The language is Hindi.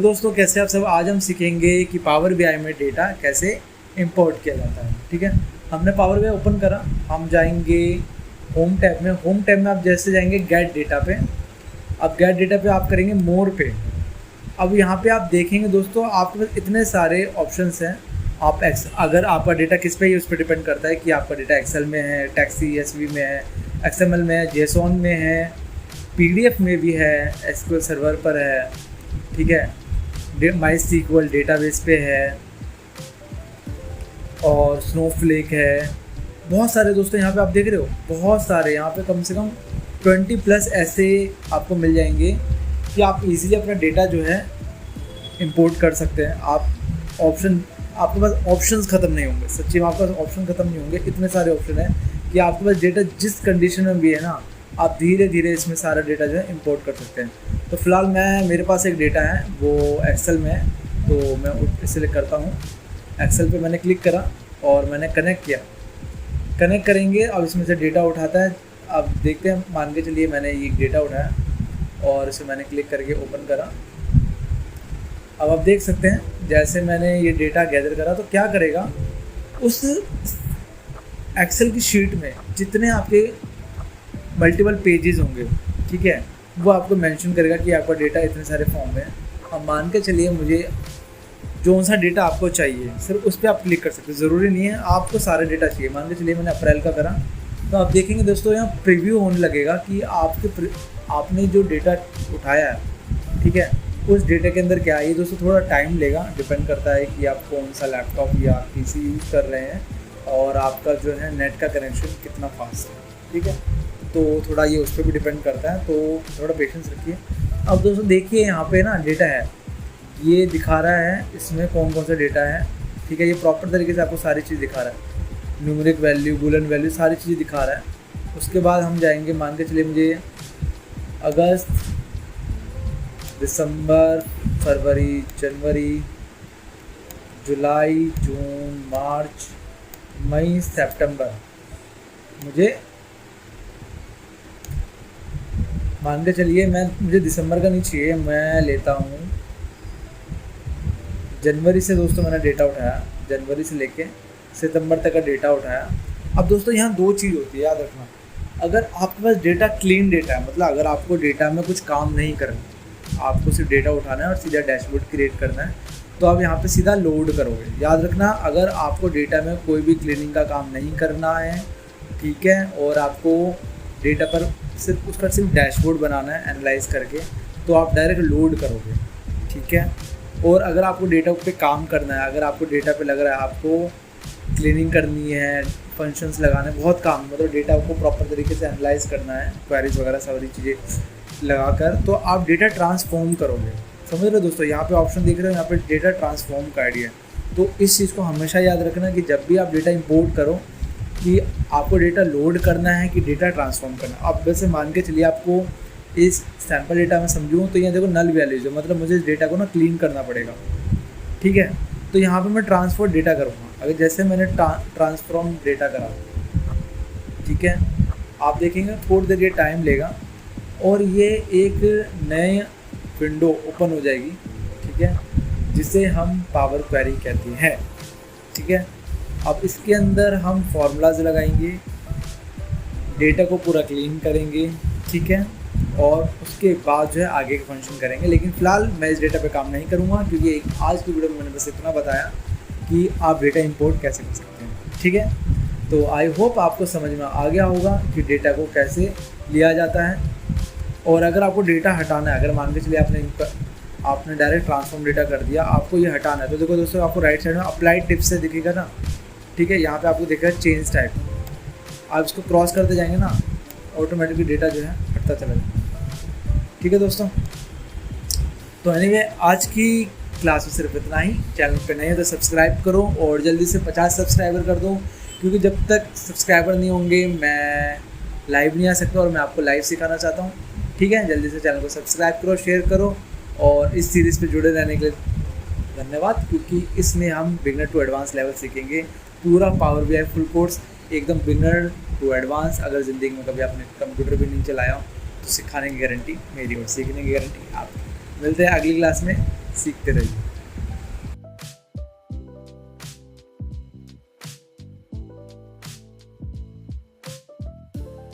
हेलो दोस्तों, कैसे आप सब। आज हम सीखेंगे कि पावर बीआई में डेटा कैसे इंपोर्ट किया जाता है। ठीक है, हमने पावर बीआई ओपन करा, हम जाएंगे होम टैब में। होम टैब में आप जैसे जाएंगे गेट डेटा पे, अब गेट डेटा पे आप करेंगे मोर पे। अब यहाँ पे आप देखेंगे दोस्तों, आपके पास इतने सारे ऑप्शंस हैं। आप अगर आपका डेटा किस पे है उस पर डिपेंड करता है कि आपका डेटा एक्सेल में है, टेक्स्ट सीएसवी में है, एक्सएमएल में है, जेसॉन में है, पीडीएफ में भी है, एसक्यूएल सर्वर पर है, ठीक है, माई सीक्वल डेटाबेस पे है और स्नोफ्लेक है। बहुत सारे दोस्तों यहाँ पे आप देख रहे हो, बहुत सारे यहाँ पे कम से कम 20+ ऐसे आपको मिल जाएंगे कि आप इजीली अपना डेटा जो है इंपोर्ट कर सकते हैं। आपके पास ऑप्शंस ख़त्म नहीं होंगे, सच्ची में आपके पास ऑप्शन ख़त्म नहीं होंगे। इतने सारे ऑप्शन हैं कि आपके पास डेटा जिस कंडीशन में भी है ना, आप धीरे धीरे इसमें सारा डेटा जो है इंपोर्ट कर सकते हैं। तो फिलहाल मेरे पास एक डेटा है वो एक्सेल में है, तो मैं इसे सिलेक्ट करता हूँ। एक्सेल पे मैंने क्लिक करा और मैंने कनेक्ट किया। कनेक्ट करेंगे, अब इसमें से डेटा उठाता है। अब देखते हैं, मान के चलिए मैंने ये डेटा उठाया और इसे मैंने क्लिक करके ओपन करा। अब आप देख सकते हैं जैसे मैंने ये डेटा गैदर करा तो क्या करेगा, उस एक्सेल की शीट में जितने आपके मल्टीपल पेजेस होंगे, ठीक है, वो आपको मेंशन करेगा कि आपका डेटा इतने सारे फॉर्म में है। अब मान के चलिए मुझे जो सा डेटा आपको चाहिए सिर्फ उस पर आप क्लिक कर सकते हैं, ज़रूरी नहीं है आपको सारा डेटा चाहिए। मान के चलिए मैंने अप्रैल का करा, तो आप देखेंगे दोस्तों यहाँ प्रीव्यू होने लगेगा कि आपने जो डेटा उठाया है, ठीक है, उस डेटा के अंदर क्या है। ये दोस्तों थोड़ा टाइम लेगा, डिपेंड करता है कि आप कौन सा लैपटॉप या पीसी यूज़ कर रहे हैं और आपका जो है नेट का कनेक्शन कितना फास्ट है, ठीक है। तो थोड़ा ये उस पर भी डिपेंड करता है, तो थोड़ा पेशेंस रखिए। अब दोस्तों देखिए यहाँ पे ना डेटा है, ये दिखा रहा है इसमें कौन कौन सा डेटा है, ठीक है। ये प्रॉपर तरीके से आपको सारी चीज़ दिखा रहा है, न्यूमेरिक वैल्यू, बूलियन वैल्यू, सारी चीज़ दिखा रहा है। उसके बाद हम जाएंगे, मान के चलिए मुझे अगस्त, दिसंबर, फरवरी, जनवरी, जुलाई, जून, मार्च, मई, सितंबर, मुझे मान के चलिए मुझे दिसंबर का नहीं चाहिए, मैं लेता हूँ जनवरी से। दोस्तों मैंने डेटा उठाया, जनवरी से लेके सितंबर तक का डेटा उठाया। अब दोस्तों यहाँ दो चीज़ होती है, याद रखना। अगर आपके पास डेटा क्लीन डेटा है, मतलब अगर आपको डेटा में कुछ काम नहीं करना, आपको सिर्फ डेटा उठाना है और सीधा डैशबोर्ड क्रिएट करना है, तो आप यहाँ पे सीधा लोड करोगे। याद रखना, अगर आपको डेटा में कोई भी क्लीनिंग का काम नहीं करना है, ठीक है, और आपको डेटा पर सिर्फ डैशबोर्ड बनाना है एनालाइज करके, तो आप डायरेक्ट लोड करोगे, ठीक है। और अगर आपको डेटा पे काम करना है, अगर आपको डेटा पे लग रहा है आपको क्लीनिंग करनी है, फंक्शंस लगाने, बहुत काम, मतलब डेटा को प्रॉपर तरीके से एनालाइज करना है, क्वेरीज वगैरह सारी चीज़ें लगाकर, तो आप डेटा ट्रांसफॉर्म करोगे। समझ रहे हो दोस्तों, यहाँ पे ऑप्शन दिख रहे हो, यहाँ पे डेटा ट्रांसफॉर्म का आइडिया है। तो इस चीज़ को हमेशा याद रखना कि जब भी आप डेटा इंपोर्ट करो कि आपको डेटा लोड करना है कि डेटा ट्रांसफॉर्म करना है। अब वैसे मान के चलिए आपको इस सैम्पल डेटा में समझूँ तो यहाँ देखो नल वैल्यूज है, मतलब मुझे इस डेटा को ना क्लीन करना पड़ेगा, ठीक है। तो यहाँ पे मैं ट्रांसफर डेटा करूँगा। अगर जैसे मैंने ट्रांसफॉर्म डेटा करा, ठीक है, आप देखेंगे थोड़ी देर ये टाइम लेगा और ये एक नए विंडो ओपन हो जाएगी, ठीक है, जिसे हम पावर क्वेरी कहते हैं, ठीक है। अब इसके अंदर हम फॉर्मूलाज लगाएंगे, डेटा को पूरा क्लीन करेंगे, ठीक है, और उसके बाद जो है आगे के फंक्शन करेंगे। लेकिन फ़िलहाल मैं इस डेटा पे काम नहीं करूँगा, क्योंकि आज की वीडियो में मैंने बस इतना बताया कि आप डेटा इंपोर्ट कैसे कर सकते हैं, ठीक है। तो आई होप आपको समझ में आ गया होगा कि डेटा को कैसे लिया जाता है। और अगर आपको डेटा हटाना है, अगर मान के चलिए आपने डायरेक्ट ट्रांसफॉर्म डेटा कर दिया, आपको ये हटाना है, तो देखो दोस्तों आपको राइट साइड में अप्लाइड टिप्स से दिखेगा ना, ठीक है, यहाँ पे आपको दिखेगा चेंज टाइप। आप इसको क्रॉस करते जाएंगे ना, ऑटोमेटिकली डेटा जो है हटता चला जाएगा, ठीक है दोस्तों। तो एनीवे आज की क्लास में सिर्फ इतना ही। चैनल पे नए हो तो सब्सक्राइब करो और जल्दी से 50 सब्सक्राइबर कर दो, क्योंकि जब तक सब्सक्राइबर नहीं होंगे मैं लाइव नहीं आ सकता और मैं आपको लाइव सिखाना चाहता हूँ, ठीक है। जल्दी से चैनल को सब्सक्राइब करो, शेयर करो और इस सीरीज़ पे जुड़े रहने के लिए धन्यवाद, क्योंकि इसमें हम बिगनर टू एडवांस लेवल सीखेंगे। पूरा पावर बीआई फुल कोर्स एकदम बिगनर टू एडवांस। अगर ज़िंदगी में कभी आपने कंप्यूटर भी नहीं चलाया हो तो सिखाने की गारंटी मेरी और सीखने की गारंटी आपकी। मिलते हैं अगली क्लास में। सीखते रहिए।